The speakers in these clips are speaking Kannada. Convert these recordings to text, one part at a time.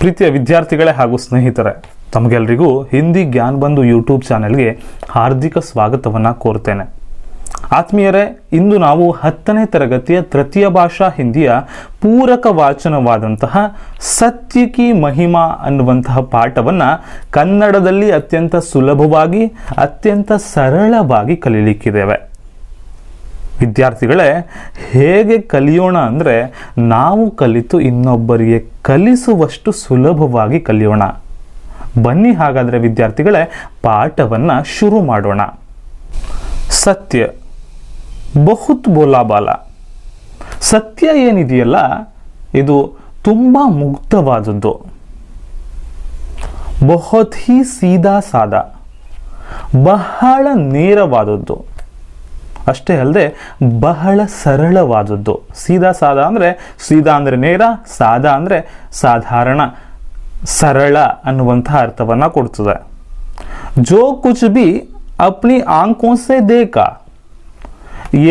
ಪ್ರೀತಿಯ ವಿದ್ಯಾರ್ಥಿಗಳೇ ಹಾಗೂ ಸ್ನೇಹಿತರೆ, ತಮಗೆಲ್ಲರಿಗೂ ಹಿಂದಿ ಜ್ಞಾನ ಬಂಧು ಯೂಟ್ಯೂಬ್ ಚಾನೆಲ್ಗೆ ಹಾರ್ದಿಕ ಸ್ವಾಗತವನ್ನು ಕೋರ್ತೇನೆ. ಆತ್ಮೀಯರೇ, ಇಂದು ನಾವು 10ನೇ ತರಗತಿಯ ತೃತೀಯ ಭಾಷಾ ಹಿಂದಿಯ ಪೂರಕ ವಾಚನವಾದಂತಹ ಸತ್ಯ ಕಿ ಮಹಿಮಾ ಅನ್ನುವಂತಹ ಪಾಠವನ್ನು ಕನ್ನಡದಲ್ಲಿ ಅತ್ಯಂತ ಸುಲಭವಾಗಿ ಅತ್ಯಂತ ಸರಳವಾಗಿ ಕಲಿಯಲಿಕ್ಕಿದ್ದೇವೆ. ವಿದ್ಯಾರ್ಥಿಗಳೇ, ಹೇಗೆ ಕಲಿಯೋಣ ಅಂದರೆ ನಾವು ಕಲಿತು ಇನ್ನೊಬ್ಬರಿಗೆ ಕಲಿಸುವಷ್ಟು ಸುಲಭವಾಗಿ ಕಲಿಯೋಣ. ಬನ್ನಿ ಹಾಗಾದರೆ ವಿದ್ಯಾರ್ಥಿಗಳೇ, ಪಾಠವನ್ನು ಶುರು ಮಾಡೋಣ. ಸತ್ಯ ಬಹುತ್ ಬೋಲಾಬಾಲ. ಸತ್ಯ ಏನಿದೆಯಲ್ಲ, ಇದು ತುಂಬ ಮುಗ್ಧವಾದದ್ದು. ಬಹುತ್ ಹಿ ಸೀದಾ ಸಾದಾ, ಬಹಳ ನೇರವಾದದ್ದು. ಅಷ್ಟೇ ಅಲ್ಲದೆ ಬಹಳ ಸರಳವಾದದ್ದು. ಸೀದಾ ಸಾದಾ ಅಂದರೆ ಸೀದಾ ಅಂದರೆ ನೇರ, ಸಾದಾ ಅಂದರೆ ಸಾಧಾರಣ, ಸರಳ ಅನ್ನುವಂತಹ ಅರ್ಥವನ್ನು ಕೊಡ್ತದೆ. ಜೋ ಕುಚ್ ಬಿ ಅಪ್ನಿ ಆಂಖೋಂ ಸೆ ದೇಖಾ,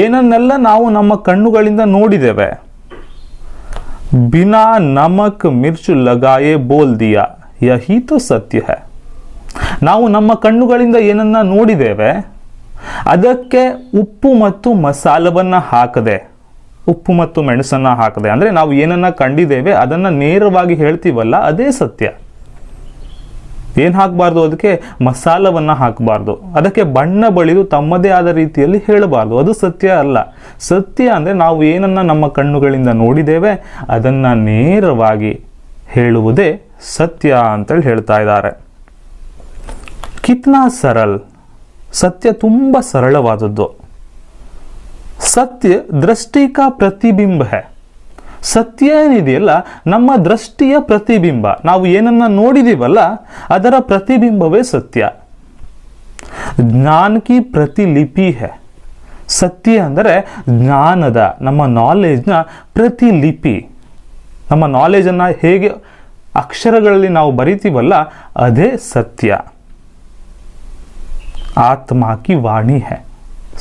ಏನನ್ನೆಲ್ಲ ನಾವು ನಮ್ಮ ಕಣ್ಣುಗಳಿಂದ ನೋಡಿದ್ದೇವೆ. ಬಿನಾ ನಮಕ್ ಮಿರ್ಚು ಲಗಾಯೆ ಬೋಲ್ ದಿಯಾ, ಯಹಿ ತೋ ಸತ್ಯ ಹೈ. ನಾವು ನಮ್ಮ ಕಣ್ಣುಗಳಿಂದ ಏನನ್ನ ನೋಡಿದ್ದೇವೆ, ಅದಕ್ಕೆ ಉಪ್ಪು ಮತ್ತು ಮಸಾಲವನ್ನು ಹಾಕದೆ, ಉಪ್ಪು ಮತ್ತು ಮೆಣಸನ್ನು ಹಾಕದೆ, ಅಂದರೆ ನಾವು ಏನನ್ನ ಕಂಡಿದ್ದೇವೆ ಅದನ್ನು ನೇರವಾಗಿ ಹೇಳ್ತೀವಲ್ಲ, ಅದೇ ಸತ್ಯ. ಏನು ಹಾಕಬಾರ್ದು, ಅದಕ್ಕೆ ಮಸಾಲವನ್ನು ಹಾಕಬಾರ್ದು, ಅದಕ್ಕೆ ಬಣ್ಣ ಬಳಿದು ತಮ್ಮದೇ ಆದ ರೀತಿಯಲ್ಲಿ ಹೇಳಬಾರ್ದು, ಅದು ಸತ್ಯ ಅಲ್ಲ. ಸತ್ಯ ಅಂದರೆ ನಾವು ಏನನ್ನ ನಮ್ಮ ಕಣ್ಣುಗಳಿಂದ ನೋಡಿದ್ದೇವೆ ಅದನ್ನು ನೇರವಾಗಿ ಹೇಳುವುದೇ ಸತ್ಯ ಅಂತೇಳಿ ಹೇಳ್ತಾ ಇದ್ದಾರೆ. ಕಿತ್ನಾ ಸರಲ್, ಸತ್ಯ ತುಂಬ ಸರಳವಾದದ್ದು. ಸತ್ಯ ದೃಷ್ಟಿ ಕಾ ಪ್ರತಿಬಿಂಬ ಹೈ. ಸತ್ಯ ಏನಿದೆಯಲ್ಲ, ನಮ್ಮ ದೃಷ್ಟಿಯ ಪ್ರತಿಬಿಂಬ. ನಾವು ಏನನ್ನ ನೋಡಿದೀವಲ್ಲ ಅದರ ಪ್ರತಿಬಿಂಬವೇ ಸತ್ಯ. ಜ್ಞಾನ ಕಿ ಪ್ರತಿಲಿಪಿ ಹೈ. ಸತ್ಯ ಅಂದರೆ ಜ್ಞಾನದ, ನಮ್ಮ ನಾಲೆಜ್ನ ಪ್ರತಿಲಿಪಿ. ನಮ್ಮ ನಾಲೆಜನ್ನು ಹೇಗೆ ಅಕ್ಷರಗಳಲ್ಲಿ ನಾವು ಬರಿತೀವಲ್ಲ ಅದೇ ಸತ್ಯ. ಆತ್ಮ ಕಿ ವಾಣಿ ಹೈ.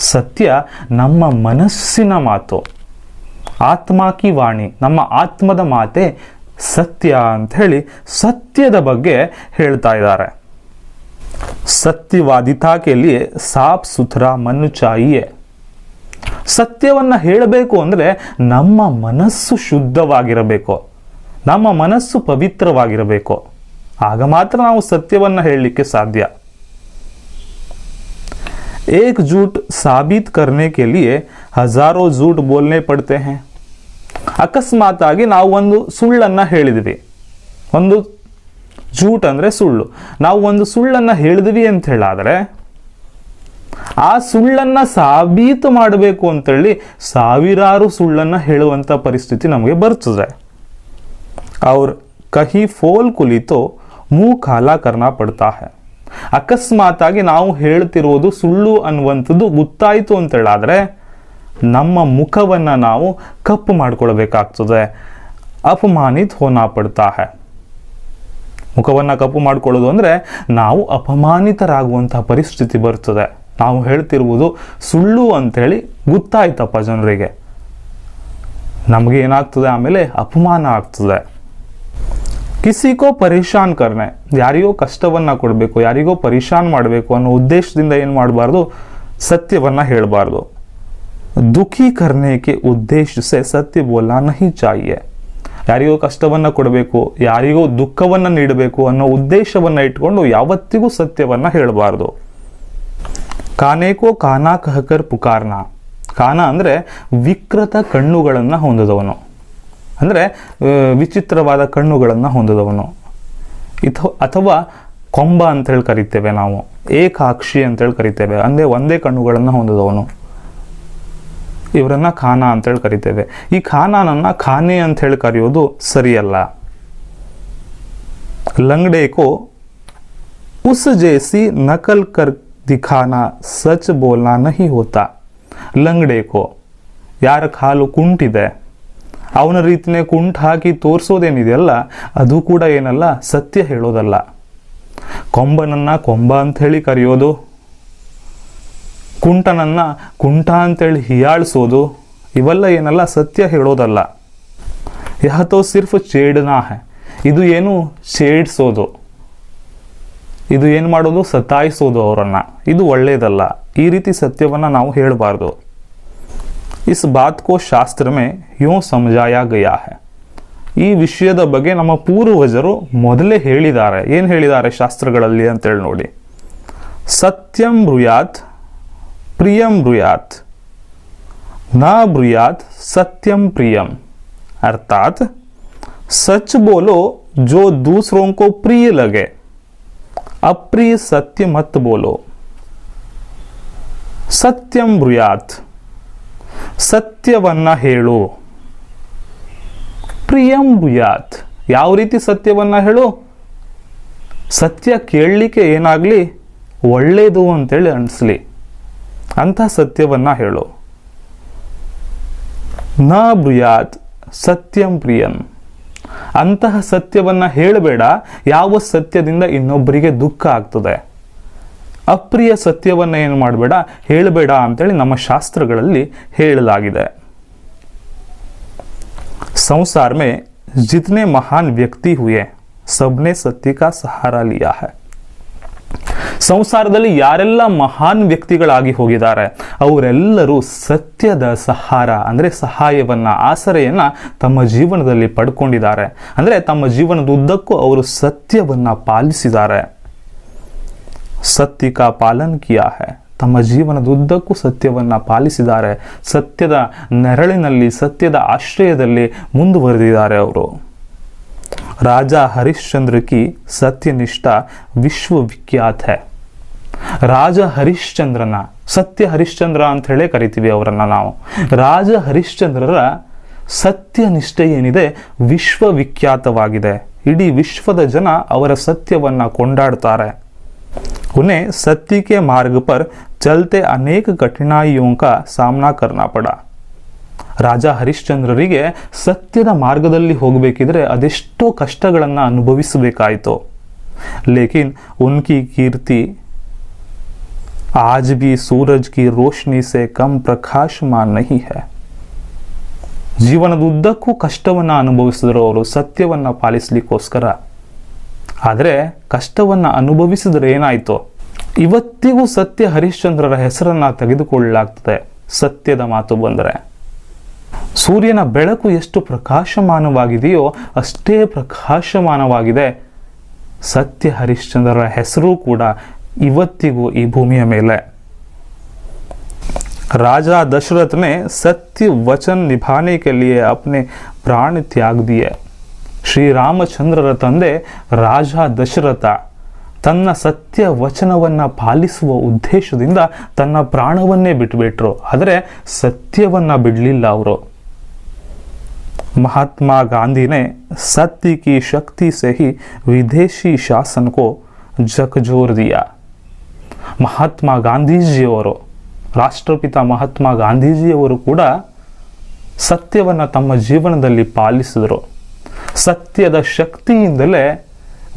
ಸತ್ಯ ನಮ್ಮ ಮನಸ್ಸಿನ ಮಾತು. ಆತ್ಮ ಕಿ ವಾಣಿ, ನಮ್ಮ ಆತ್ಮದ ಮಾತೆ ಸತ್ಯ ಅಂತ ಹೇಳಿ ಸತ್ಯದ ಬಗ್ಗೆ ಹೇಳ್ತಾ ಇದ್ದಾರೆ. ಸತ್ಯವಾದಿತಾ ಕೆ ಲಿಯೆ ಸಾಫ್ ಸುಥರಾ ಮನ್ ಚಾಹಿಯೆ. ಸತ್ಯವನ್ನ ಹೇಳಬೇಕು ಅಂದರೆ ನಮ್ಮ ಮನಸ್ಸು ಶುದ್ಧವಾಗಿರಬೇಕು, ನಮ್ಮ ಮನಸ್ಸು ಪವಿತ್ರವಾಗಿರಬೇಕು. ಆಗ ಮಾತ್ರ ನಾವು ಸತ್ಯವನ್ನ ಹೇಳಲಿಕ್ಕೆ ಸಾಧ್ಯ. एक झूठ साबित करने के लिए हजारों झूठ बोलने पड़ते हैं. ಅಕಸ್ಮಾತ್ ಆಗಿ ನಾವು ಒಂದು ಸುಳ್ಳನ್ನು ಹೇಳಿದ್ವಿ, ಒಂದು झूठ ಅಂದರೆ ಸುಳ್ಳು. ನಾವು ಒಂದು ಸುಳ್ಳನ್ನು ಹೇಳಿದ್ವಿ ಅಂತ ಹೇಳಾದರೆ ಆ ಸುಳ್ಳನ್ನು ಸಾಬೀತು ಮಾಡಬೇಕು ಅಂತೇಳಿ ಸಾವಿರಾರು ಸುಳ್ಳನ್ನು ಹೇಳುವಂಥ ಪರಿಸ್ಥಿತಿ ನಮಗೆ ಬರ್ತದೆ. ಅವ್ರ ಕಹಿ ಫೋಲ್ ಕುಲಿತೋ ಮುಖ ಕಾಲಾ ಕರ್ನಾ ಪಡ್ತಾ ಹೈ. ಅಕಸ್ಮಾತ್ ಆಗಿ ನಾವು ಹೇಳ್ತಿರೋದು ಸುಳ್ಳು ಅನ್ನುವಂಥದ್ದು ಗೊತ್ತಾಯಿತು ಅಂತ ಹೇಳಾದ್ರೆ ನಮ್ಮ ಮುಖವನ್ನು ನಾವು ಕಪ್ಪು ಮಾಡ್ಕೊಳ್ಬೇಕಾಗ್ತದೆ. ಅಪಮಾನಿತ್ ಹೋನಾ ಪಡ್ತಾ ಹೈ. ಮುಖವನ್ನು ಕಪ್ಪು ಮಾಡ್ಕೊಳ್ಳೋದು ಅಂದರೆ ನಾವು ಅಪಮಾನಿತರಾಗುವಂತಹ ಪರಿಸ್ಥಿತಿ ಬರ್ತದೆ. ನಾವು ಹೇಳ್ತಿರುವುದು ಸುಳ್ಳು ಅಂಥೇಳಿ ಗೊತ್ತಾಯ್ತಪ್ಪ ಜನರಿಗೆ, ನಮಗೆ ಏನಾಗ್ತದೆ, ಆಮೇಲೆ ಅಪಮಾನ ಆಗ್ತದೆ. ಕಿಸಿಕೋ ಪರೇಶಾನ್ ಕರ್ನೆ, ಯಾರಿಗೋ ಕಷ್ಟವನ್ನು ಕೊಡಬೇಕು, ಯಾರಿಗೋ ಪರೇಶಾನ್ ಮಾಡಬೇಕು ಅನ್ನೋ ಉದ್ದೇಶದಿಂದ ಏನು ಮಾಡಬಾರ್ದು, ಸತ್ಯವನ್ನು ಹೇಳಬಾರ್ದು. ದುಃಖಿ ಕರ್ನೆಗೆ ಉದ್ದೇಶ ಸೆ ಸತ್ಯ ಬೋಲ್ನಾ ನಹಿ ಚಾಹಿಯೆ. ಯಾರಿಗೋ ಕಷ್ಟವನ್ನು ಕೊಡಬೇಕು, ಯಾರಿಗೋ ದುಃಖವನ್ನು ನೀಡಬೇಕು ಅನ್ನೋ ಉದ್ದೇಶವನ್ನು ಇಟ್ಕೊಂಡು ಯಾವತ್ತಿಗೂ ಸತ್ಯವನ್ನು ಹೇಳಬಾರ್ದು. ಕಾನೇಕೋ ಕಾನಾ ಕಹಕರ್ ಪುಕಾರ್ನಾ. ಕಾನ ಅಂದರೆ ವಿಕೃತ ಕಣ್ಣುಗಳನ್ನು ಹೊಂದಿದವನು, ಅಂದರೆ ವಿಚಿತ್ರವಾದ ಕಣ್ಣುಗಳನ್ನು ಹೊಂದಿದವನು. ಅಥವಾ ಕೊಂಬ ಅಂತೇಳಿ ಕರಿತೇವೆ ನಾವು, ಏಕಾಕ್ಷಿ ಅಂತೇಳಿ ಕರಿತೇವೆ, ಅಂದರೆ ಒಂದೇ ಕಣ್ಣುಗಳನ್ನು ಹೊಂದಿದವನು. ಇವರನ್ನ ಖಾನ ಅಂತೇಳಿ ಕರಿತೇವೆ. ಈ ಖಾನಾನನ್ನ ಖಾನೆ ಅಂತ ಹೇಳಿ ಕರೆಯೋದು ಸರಿಯಲ್ಲ. ಲಂಗಡೇಕೋ ಉಸ್ ಜೇಸಿ ನಕಲ್ ಕರ್ ದಿಖಾನಾ ಸಚ್ ಬೋಲ್ನಾ ನಹಿ ಹೋತಾ. ಲಂಗಡೇಕೋ, ಯಾರ ಕಾಲು ಕುಂಟಿದೆ ಅವನ ರೀತಿನೇ ಕುಂಟು ಹಾಕಿ ತೋರಿಸೋದೇನಿದೆಯಲ್ಲ ಅದು ಕೂಡ ಏನಲ್ಲ, ಸತ್ಯ ಹೇಳೋದಲ್ಲ. ಕೊಂಬನನ್ನ ಕೊಂಬ ಅಂತ ಹೇಳಿ ಕರೆಯೋದು, ಕುಂಟನನ್ನ ಕುಂಟ ಅಂತೇಳಿ ಹಿಯಾಳಿಸೋದು, ಇವೆಲ್ಲ ಏನಲ್ಲ ಸತ್ಯ ಹೇಳೋದಲ್ಲ. ಯಹ ತೋ ಸಿರ್ಫ್ ಚೇಡನಾ ಹೈ. ಇದು ಏನು ಛೇಡಿಸೋದು, ಇದು ಏನು ಮಾಡೋದು, ಸತಾಯಿಸೋದು ಅವರನ್ನು. ಇದು ಒಳ್ಳೆಯದಲ್ಲ. ಈ ರೀತಿ ಸತ್ಯವನ್ನು ನಾವು ಹೇಳಬಾರ್ದು. ಇಸ್ ಬಾತ್ ಕೋ ಶಾಸ್ತ್ರ ಮೇ ಯೂಂ ಸಮಜಾಯಾ ಗಯಾ ಹೈ. ಈ ವಿಷಯದ ಬಗ್ಗೆ ನಮ್ಮ ಪೂರ್ವಜರು ಮೊದಲೇ ಹೇಳಿದ್ದಾರೆ. ಏನು ಹೇಳಿದ್ದಾರೆ ಶಾಸ್ತ್ರಗಳಲ್ಲಿ ಅಂತೇಳಿ ನೋಡಿ. ಸತ್ಯಂ ಬ್ರೂಯಾತ್ ಪ್ರಿಯಂ ಬ್ರೂಯಾತ್ ನ ಬ್ರೂಯಾತ್ सत्यम प्रियम, अर्थात सच बोलो जो दूसरों को प्रिय लगे, अप्रिय सत्य मत बोलो. सत्यम ब्रूयात, ಸತ್ಯವನ್ನ ಹೇಳು. ಪ್ರಿಯಂ ಬ್ರೂಯಾತ್, ಯಾವ ರೀತಿ ಸತ್ಯವನ್ನ ಹೇಳು, ಸತ್ಯ ಕೇಳಲಿಕ್ಕೆ ಏನಾಗ್ಲಿ ಒಳ್ಳೇದು ಅಂತೇಳಿ ಅನಿಸ್ಲಿ ಅಂತ ಸತ್ಯವನ್ನ ಹೇಳು. ನ ಬ್ರೂಯಾತ್ ಸತ್ಯಂ ಪ್ರಿಯಂ, ಅಂತಹ ಸತ್ಯವನ್ನ ಹೇಳಬೇಡ ಯಾವ ಸತ್ಯದಿಂದ ಇನ್ನೊಬ್ಬರಿಗೆ ದುಃಖ ಆಗ್ತದೆ. ಅಪ್ರಿಯ ಸತ್ಯವನ್ನ ಏನು ಮಾಡಬೇಡ, ಹೇಳಬೇಡ ಅಂತೇಳಿ ನಮ್ಮ ಶಾಸ್ತ್ರಗಳಲ್ಲಿ ಹೇಳಲಾಗಿದೆ. संसार में जितने महान व्यक्ति हुए सबने सत्य का सहारा लिया है. ಸಂಸಾರದಲ್ಲಿ ಯಾರೆಲ್ಲ ಮಹಾನ್ ವ್ಯಕ್ತಿಗಳಾಗಿ ಹೋಗಿದ್ದಾರೆ ಅವರೆಲ್ಲರೂ ಸತ್ಯದ ಸಹಾರ ಅಂದರೆ ಸಹಾಯವನ್ನ, ಆಸರೆಯನ್ನ ತಮ್ಮ ಜೀವನದಲ್ಲಿ ಪಡ್ಕೊಂಡಿದ್ದಾರೆ. ಅಂದರೆ ತಮ್ಮ ಜೀವನದ ಉದ್ದಕ್ಕೂ ಅವರು ಸತ್ಯವನ್ನ ಪಾಲಿಸಿದ್ದಾರೆ. ಸತ್ಯ ಕಾ ಪಾಲನ್ ಕಿಯಾ ಹೈ, ತಮ್ಮ ಜೀವನದ ಉದ್ದಕ್ಕೂ ಸತ್ಯವನ್ನ ಪಾಲಿಸಿದ್ದಾರೆ. ಸತ್ಯದ ನೆರಳಿನಲ್ಲಿ, ಸತ್ಯದ ಆಶ್ರಯದಲ್ಲಿ ಮುಂದುವರೆದಿದ್ದಾರೆ ಅವರು. ರಾಜ ಹರಿಶ್ಚಂದ್ರ ಕಿ ಸತ್ಯನಿಷ್ಠಾ ವಿಶ್ವವಿಖ್ಯಾತ ಹೈ. ರಾಜ ಹರಿಶ್ಚಂದ್ರನ, ಸತ್ಯ ಹರಿಶ್ಚಂದ್ರ ಅಂತ ಹೇಳೇ ಕರಿತೀವಿ ಅವರನ್ನ ನಾವು. ರಾಜ ಹರಿಶ್ಚಂದ್ರರ ಸತ್ಯನಿಷ್ಠೆ ಏನಿದೆ ವಿಶ್ವವಿಖ್ಯಾತವಾಗಿದೆ. ಇಡೀ ವಿಶ್ವದ ಜನ ಅವರ ಸತ್ಯವನ್ನ ಕೊಂಡಾಡ್ತಾರೆ. उन्हें सत्य के मार्ग पर चलते अनेक कठिनाइयों का सामना करना पड़ा. ರಾಜ ಹರಿಶ್ಚಂದ್ರರಿಗೆ ಸತ್ಯದ ಮಾರ್ಗದಲ್ಲಿ ಹೋಗಬೇಕಿದ್ರೆ ಅದೆಷ್ಟೋ ಕಷ್ಟಗಳನ್ನು ಅನುಭವಿಸಬೇಕಾಯಿತು. ಲೇಕಿನ್ ಉನ್ಕಿ ಕೀರ್ತಿ आज भी सूरज की रोशनी से कम प्रकाशमान नहीं है. ಜೀವನದ ಉದ್ದಕ್ಕೂ ಕಷ್ಟವನ್ನು ಅನುಭವಿಸಿದ್ರು ಅವರು ಸತ್ಯವನ್ನ ಪಾಲಿಸಲಿಕ್ಕೋಸ್ಕರ. ಆದರೆ ಕಷ್ಟವನ್ನು ಅನುಭವಿಸಿದ್ರೆ ಏನಾಯಿತು, ಇವತ್ತಿಗೂ ಸತ್ಯ ಹರಿಶ್ಚಂದ್ರರ ಹೆಸರನ್ನ ತೆಗೆದುಕೊಳ್ಳಲಾಗ್ತದೆ. ಸತ್ಯದ ಮಾತು ಬಂದರೆ ಸೂರ್ಯನ ಬೆಳಕು ಎಷ್ಟು ಪ್ರಕಾಶಮಾನವಾಗಿದೆಯೋ ಅಷ್ಟೇ ಪ್ರಕಾಶಮಾನವಾಗಿದೆ ಸತ್ಯ ಹರಿಶ್ಚಂದ್ರರ ಹೆಸರು ಕೂಡ ಇವತ್ತಿಗೂ ಈ ಭೂಮಿಯ ಮೇಲೆ. राजा दशरथ ने सत्य वचन निभाने के लिए अपने प्राण त्याग दिए. ಶ್ರೀರಾಮಚಂದ್ರರ ತಂದೆ ರಾಜ ದಶರಥ ತನ್ನ ಸತ್ಯ ವಚನವನ್ನ ಪಾಲಿಸುವ ಉದ್ದೇಶದಿಂದ ತನ್ನ ಪ್ರಾಣವನ್ನೇ ಬಿಟ್ಟುಬಿಟ್ರು. ಆದರೆ ಸತ್ಯವನ್ನ ಬಿಡಲಿಲ್ಲ ಅವರು. महात्मा गांधी ने सत्य की शक्ति से ही विदेशी शासन को झकझोर दिया. ಮಹಾತ್ಮ ಗಾಂಧೀಜಿಯವರು, ರಾಷ್ಟ್ರಪಿತ ಮಹಾತ್ಮ ಗಾಂಧೀಜಿಯವರು ಕೂಡ ಸತ್ಯವನ್ನ ತಮ್ಮ ಜೀವನದಲ್ಲಿ ಪಾಲಿಸಿದರು. ಸತ್ಯದ ಶಕ್ತಿಯಿಂದಲೇ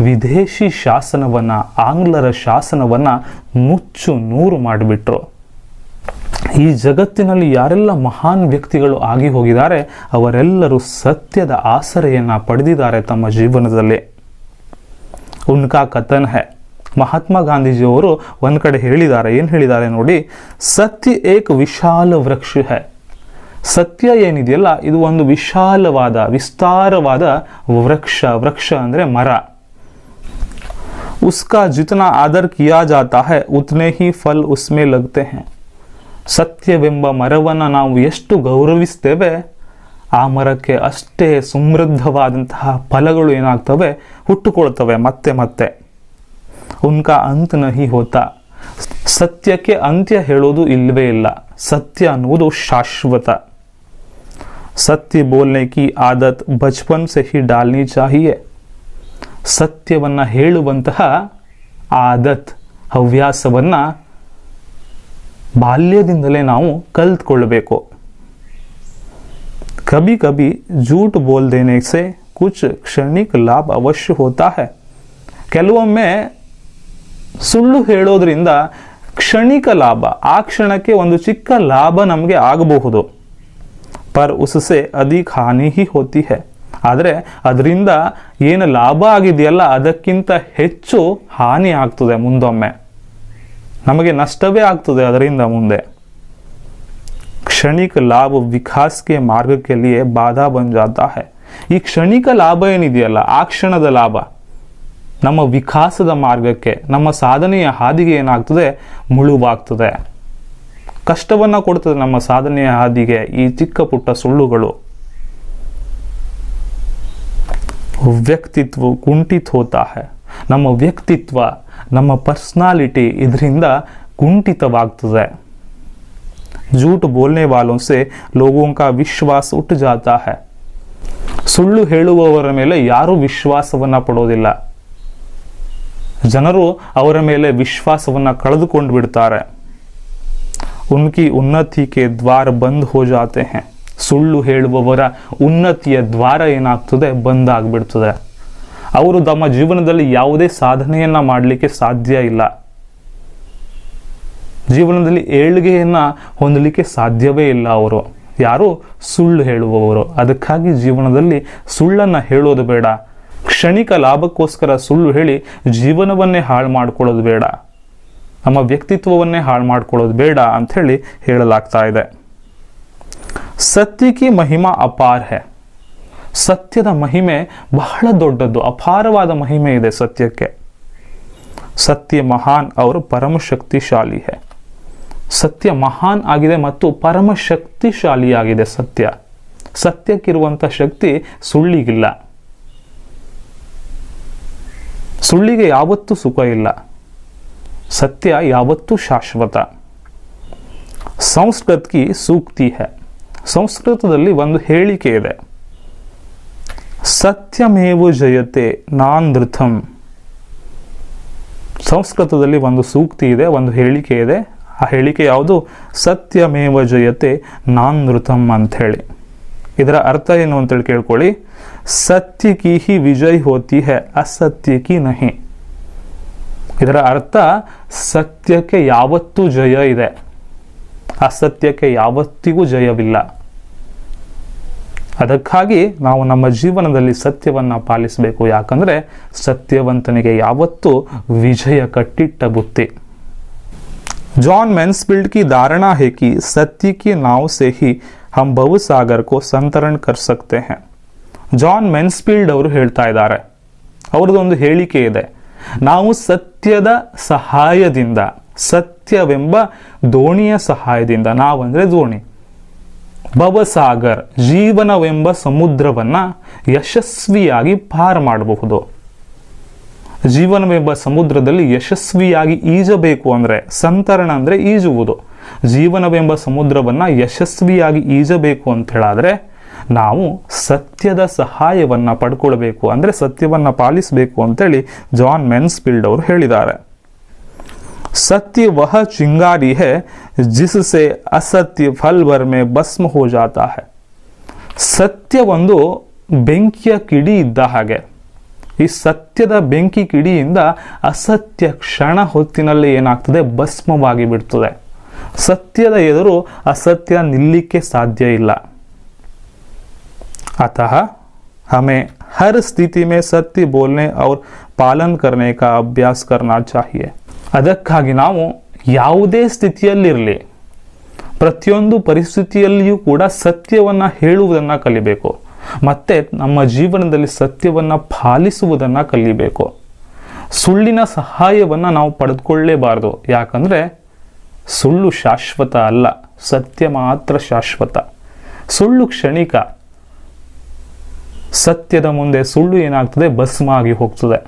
ವಿದೇಶಿ ಶಾಸನವನ್ನ, ಆಂಗ್ಲರ ಶಾಸನವನ್ನ ನುಚ್ಚು ನೂರು ಮಾಡಿಬಿಟ್ರು. ಈ ಜಗತ್ತಿನಲ್ಲಿ ಯಾರೆಲ್ಲ ಮಹಾನ್ ವ್ಯಕ್ತಿಗಳು ಆಗಿ ಹೋಗಿದ್ದಾರೆ ಅವರೆಲ್ಲರೂ ಸತ್ಯದ ಆಸರೆಯನ್ನ ಪಡೆದಿದ್ದಾರೆ ತಮ್ಮ ಜೀವನದಲ್ಲಿ. ಉನ್ಕಾ ಕಥನ್ ಹೈ, ಮಹಾತ್ಮ ಗಾಂಧೀಜಿಯವರು ಒಂದ್ ಕಡೆ ಹೇಳಿದ್ದಾರೆ. ಏನು ಹೇಳಿದ್ದಾರೆ ನೋಡಿ, ಸತ್ಯ ಏಕ್ ವಿಶಾಲ ವೃಕ್ಷ ಹೈ. ಸತ್ಯ ಏನಿದೆಯಲ್ಲ ಇದು ಒಂದು ವಿಶಾಲವಾದ, ವಿಸ್ತಾರವಾದ ವೃಕ್ಷ. ವೃಕ್ಷ ಅಂದ್ರೆ ಮರ. उसका जितना आदर किया जाता है उतने ही फल उसमें लगते हैं. ಸತ್ಯವೆಂಬ ಮರವನ್ನು ನಾವು ಎಷ್ಟು ಗೌರವಿಸ್ತೇವೆ ಆ ಮರಕ್ಕೆ ಅಷ್ಟೇ ಸಮೃದ್ಧವಾದಂತಹ ಫಲಗಳು ಏನಾಗ್ತವೆ, ಹುಟ್ಟುಕೊಳ್ತವೆ ಮತ್ತೆ ಮತ್ತೆ. ಉನ್ಕಾ ಅಂತ್ ನಹಿ ಹೋತಾ, ಸತ್ಯಕ್ಕೆ ಅಂತ್ಯ ಹೇಳೋದು ಇಲ್ಲವೇ ಇಲ್ಲ. ಸತ್ಯ ಅನ್ನುವುದು ಶಾಶ್ವತ. ಸತ್ಯ ಬೋಲ್ನೆ ಕಿ ಆದತ್ ಬಚ್ಪನ್ ಸೆ ಹಿ ಡಾಲ್ನಿ ಚಾಹಿಯೆ. ಸತ್ಯವನ್ನ ಹೇಳುವಂತಹ ಆದತ್, ಹವ್ಯಾಸವನ್ನ ಬಾಲ್ಯದಿಂದಲೇ ನಾವು ಕಲ್ತ್ಕೊಳ್ಬೇಕು. ಕಭಿ ಕಭಿ झूठ बोल देने से कुछ क्षणिक लाभ अवश्य होता है. ಕೆಲವೊಮ್ಮೆ ಸುಳ್ಳು ಹೇಳೋದ್ರಿಂದ ಕ್ಷಣಿಕ ಲಾಭ, ಆ ಕ್ಷಣಕ್ಕೆ ಒಂದು ಚಿಕ್ಕ ಲಾಭ ನಮಗೆ ಆಗಬಹುದು. पर उससे अधिक हानि ही होती है. ಆದರೆ ಅದರಿಂದ ಏನು ಲಾಭ ಆಗಿದೆಯಲ್ಲ ಅದಕ್ಕಿಂತ ಹೆಚ್ಚು ಹಾನಿ ಆಗ್ತದೆ. ಮುಂದೊಮ್ಮೆ ನಮಗೆ ನಷ್ಟವೇ ಆಗ್ತದೆ ಅದರಿಂದ ಮುಂದೆ. ಕ್ಷಣಿಕ ಲಾಭ ವಿಕಾಸ್ ಕೆ ಮಾರ್ಗ ಕೆ ಲಿಯೆ ಬಾಧಾ ಬನ್ ಜಾತಾ ಹೈ. ಈ ಕ್ಷಣಿಕ ಲಾಭ ಏನಿದೆಯಲ್ಲ, ಆ ಕ್ಷಣದ ಲಾಭ ನಮ್ಮ ವಿಕಾಸದ ಮಾರ್ಗಕ್ಕೆ, ನಮ್ಮ ಸಾಧನೆಯ ಹಾದಿಗೆ ಏನಾಗ್ತದೆ, ಮುಳುವಾಗ್ತದೆ, ಕಷ್ಟವನ್ನ ಕೊಡ್ತದೆ ನಮ್ಮ ಸಾಧನೆಯ ಹಾದಿಗೆ ಈ ಚಿಕ್ಕ ಪುಟ್ಟ ಸುಳ್ಳುಗಳು. ವ್ಯಕ್ತಿತ್ವ ಕುಂಠಿತ್ ಹೋತಾ ಹೈ. ನಮ್ಮ ವ್ಯಕ್ತಿತ್ವ, ನಮ್ಮ ಪರ್ಸನಾಲಿಟಿ ಇದರಿಂದ ಕುಂಠಿತವಾಗ್ತದೆ. झूठ बोलने वालों से लोगों का विश्वास उठ जाता है. ಸುಳ್ಳು ಹೇಳುವವರ ಮೇಲೆ ಯಾರೂ ವಿಶ್ವಾಸವನ್ನ ಪಡೋದಿಲ್ಲ. ಜನರು ಅವರ ಮೇಲೆ ವಿಶ್ವಾಸವನ್ನ ಕಳೆದುಕೊಂಡು ಬಿಡ್ತಾರೆ. ಉನ್ಕಿ ಉನ್ನತಿ ಕೆ ದ್ವಾರ ಬಂದ್ ಹೋ ಜಾತೆ ಹೈ. ಸುಳ್ಳು ಹೇಳುವವರ ಉನ್ನತಿಯ ದ್ವಾರ ಏನಾಗ್ತದೆ, ಬಂದ್ ಆಗ್ಬಿಡ್ತದೆ. ಅವರು ತಮ್ಮ ಜೀವನದಲ್ಲಿ ಯಾವುದೇ ಸಾಧನೆಯನ್ನ ಮಾಡಲಿಕ್ಕೆ ಸಾಧ್ಯ ಇಲ್ಲ. ಜೀವನದಲ್ಲಿ ಏಳ್ಗೆಯನ್ನ ಹೊಂದಲಿಕ್ಕೆ ಸಾಧ್ಯವೇ ಇಲ್ಲ ಅವರು. ಯಾರು? ಸುಳ್ಳು ಹೇಳುವವರು. ಅದಕ್ಕಾಗಿ ಜೀವನದಲ್ಲಿ ಸುಳ್ಳನ್ನ ಹೇಳೋದು ಬೇಡ. ಕ್ಷಣಿಕ ಲಾಭಕ್ಕೋಸ್ಕರ ಸುಳ್ಳು ಹೇಳಿ ಜೀವನವನ್ನೇ ಹಾಳು ಮಾಡ್ಕೊಳ್ಳೋದು ಬೇಡ, ನಮ್ಮ ವ್ಯಕ್ತಿತ್ವವನ್ನೇ ಹಾಳು ಮಾಡ್ಕೊಳ್ಳೋದು ಬೇಡ ಅಂತ ಹೇಳಿ ಹೇಳಲಾಗ್ತಾ ಇದೆ. ಸತ್ಯಕ್ಕೆ ಮಹಿಮಾ ಅಪಾರ ಹೈ. ಸತ್ಯದ ಮಹಿಮೆ ಬಹಳ ದೊಡ್ಡದ್ದು, ಅಪಾರವಾದ ಮಹಿಮೆ ಇದೆ ಸತ್ಯಕ್ಕೆ. ಸತ್ಯ ಮಹಾನ್ ಅವರು ಪರಮ ಶಕ್ತಿಶಾಲಿ ಹೈ. ಸತ್ಯ ಮಹಾನ್ ಆಗಿದೆ ಮತ್ತು ಪರಮ ಶಕ್ತಿಶಾಲಿಯಾಗಿದೆ ಸತ್ಯ. ಸತ್ಯಕ್ಕಿರುವಂಥ ಶಕ್ತಿ ಸುಳ್ಳಿಗಿಲ್ಲ. ಸುಳ್ಳಿಗೆ ಯಾವತ್ತೂ ಸುಖ ಇಲ್ಲ. ಸತ್ಯ ಯಾವತ್ತೂ ಶಾಶ್ವತ. ಸಂಸ್ಕೃತ ಕಿ ಸೂಕ್ತಿ ಹೈ. ಸಂಸ್ಕೃತದಲ್ಲಿ ಒಂದು ಹೇಳಿಕೆ ಇದೆ, ಸತ್ಯಮೇವ ಜಯತೆ ನಾನೃತಂ. ಸಂಸ್ಕೃತದಲ್ಲಿ ಒಂದು ಸೂಕ್ತಿ ಇದೆ, ಒಂದು ಹೇಳಿಕೆ ಇದೆ. ಆ ಹೇಳಿಕೆ ಯಾವುದು? ಸತ್ಯಮೇವ ಜಯತೆ ನಾನೃತಂ ಅಂತ ಹೇಳಿ. ಇದರ ಅರ್ಥ ಏನು ಅಂತೇಳಿ ಕೇಳ್ಕೊಳ್ಳಿ. ಸತ್ಯ ಕಿ ಹಿ ವಿಜಯ್ ಹೋತಿ ಹೈ, ಅಸತ್ಯ ಕಿ ನಹಿ. ಇದರ ಅರ್ಥ ಸತ್ಯಕ್ಕೆ ಯಾವತ್ತೂ ಜಯ ಇದೆ, ಅಸತ್ಯಕ್ಕೆ ಯಾವತ್ತಿಗೂ ಜಯವಿಲ್ಲ. ಅದಕ್ಕಾಗಿ ನಾವು ನಮ್ಮ ಜೀವನದಲ್ಲಿ ಸತ್ಯವನ್ನ ಪಾಲಿಸಬೇಕು. ಯಾಕಂದ್ರೆ ಸತ್ಯವಂತನಿಗೆ ಯಾವತ್ತೂ ವಿಜಯ ಕಟ್ಟಿಟ್ಟ ಬುತ್ತಿ. जॉन मैन्सफील्ड की धारणा है कि सत्य की नाव से ही हम भवसागर को संतरण कर सकते हैं. ಜಾನ್ ಮೆನ್ಸ್ಫೀಲ್ಡ್ ಅವರು ಹೇಳ್ತಾ ಇದ್ದಾರೆ, ಅವ್ರದ್ದೊಂದು ಹೇಳಿಕೆ ಇದೆ, ನಾವು ಸತ್ಯದ ಸಹಾಯದಿಂದ, ಸತ್ಯವೆಂಬ ದೋಣಿಯ ಸಹಾಯದಿಂದ, ನಾವಂದ್ರೆ ದೋಣಿ, ಭವಸಾಗರ್ ಜೀವನವೆಂಬ ಸಮುದ್ರವನ್ನ ಯಶಸ್ವಿಯಾಗಿ ಪಾರ್ ಮಾಡಬಹುದು. ಜೀವನವೆಂಬ ಸಮುದ್ರದಲ್ಲಿ ಯಶಸ್ವಿಯಾಗಿ ಈಜಬೇಕು ಅಂದ್ರೆ, ಸಂತರಣ ಅಂದ್ರೆ ಈಜುವುದು. ಜೀವನವೆಂಬ ಸಮುದ್ರವನ್ನ ಯಶಸ್ವಿಯಾಗಿ ಈಜಬೇಕು ಅಂತ ಹೇಳಾದ್ರೆ ನಾವು ಸತ್ಯದ ಸಹಾಯವನ್ನ ಪಡ್ಕೊಳ್ಬೇಕು, ಅಂದ್ರೆ ಸತ್ಯವನ್ನ ಪಾಲಿಸಬೇಕು ಅಂತೇಳಿ ಜಾನ್ ಮೆನ್ಸ್ಫೀಲ್ಡ್ ಅವರು ಹೇಳಿದ್ದಾರೆ. सत्य वह चिंगारी है जिससे असत्य फल भर में भस्म हो जाता है. ಸತ್ಯ ಒಂದು ಬೆಂಕಿಯ ಕಿಡಿ ಇದ್ದ ಹಾಗೆ. ಈ ಸತ್ಯದ ಬೆಂಕಿ ಕಿಡಿಯಿಂದ ಅಸತ್ಯ ಕ್ಷಣ ಹೊತ್ತಿನಲ್ಲಿ ಏನಾಗ್ತದೆ, ಭಸ್ಮವಾಗಿ ಬಿಡ್ತದೆ. ಸತ್ಯದ ಎದುರು ಅಸತ್ಯ ನಿಲ್ಲಿಕ್ಕೆ ಸಾಧ್ಯ ಇಲ್ಲ. अतः हमें हर स्थिति में सत्य बोलने और पालन करने का अभ्यास करना चाहिए. ಅದಕ್ಕಾಗಿ ನಾವು ಯಾವುದೇ ಸ್ಥಿತಿಯಲ್ಲಿರಲಿ, ಪ್ರತಿಯೊಂದು ಪರಿಸ್ಥಿತಿಯಲ್ಲಿಯೂ ಕೂಡ ಸತ್ಯವನ್ನ ಹೇಳುವುದನ್ನ ಕಲಿಬೇಕು, ಮತ್ತೆ ನಮ್ಮ ಜೀವನದಲ್ಲಿ ಸತ್ಯವನ್ನ ಪಾಲಿಸುವುದನ್ನ ಕಲಿಬೇಕು. ಸುಳ್ಳಿನ ಸಹಾಯವನ್ನ ನಾವು ಪಡೆದುಕೊಳ್ಳಲೇಬಾರದು. ಯಾಕಂದ್ರೆ ಸುಳ್ಳು ಶಾಶ್ವತ ಅಲ್ಲ, ಸತ್ಯ ಮಾತ್ರ ಶಾಶ್ವತ. ಸುಳ್ಳು ಕ್ಷಣಿಕ. ಸತ್ಯದ ಮುಂದೆ ಸುಳ್ಳು ಏನಾಗ್ತದೆ, ಭಸ್ಮ ಆಗಿ ಹೋಗ್ತದೆ.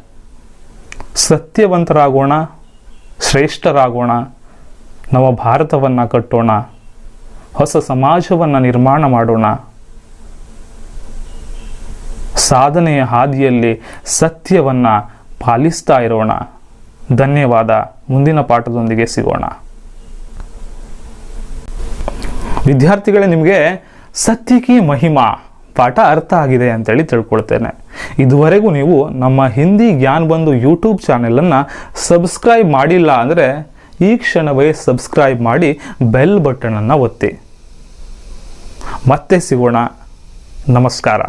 ಸತ್ಯವಂತರಾಗೋಣ, ಶ್ರೇಷ್ಠರಾಗೋಣ, ನವ ಭಾರತವನ್ನ ಕಟ್ಟೋಣ, ಹೊಸ ಸಮಾಜವನ್ನ ನಿರ್ಮಾಣ ಮಾಡೋಣ. ಸಾಧನೆಯ ಹಾದಿಯಲ್ಲಿ ಸತ್ಯವನ್ನ ಪಾಲಿಸ್ತಾ ಇರೋಣ. ಧನ್ಯವಾದ. ಮುಂದಿನ ಪಾಠದೊಂದಿಗೆ ಸಿಗೋಣ. ವಿದ್ಯಾರ್ಥಿಗಳೇ, ನಿಮಗೆ ಸತ್ಯಕಿ ಮಹಿಮಾ ಪಾಠ ಅರ್ಥ ಆಗಿದೆ ಅಂತೇಳಿ ತಿಳ್ಕೊಳ್ತೇನೆ. ಇದುವರೆಗೂ ನೀವು ನಮ್ಮ ಹಿಂದಿ ಜ್ಞಾನ್ ಬಂಧು ಯೂಟ್ಯೂಬ್ ಚಾನೆಲನ್ನು ಸಬ್ಸ್ಕ್ರೈಬ್ ಮಾಡಿಲ್ಲ ಅಂದರೆ ಈ ಕ್ಷಣವೇ ಸಬ್ಸ್ಕ್ರೈಬ್ ಮಾಡಿ ಬೆಲ್ ಬಟನನ್ನು ಒತ್ತಿ. ಮತ್ತೆ ಸಿಗೋಣ. ನಮಸ್ಕಾರ.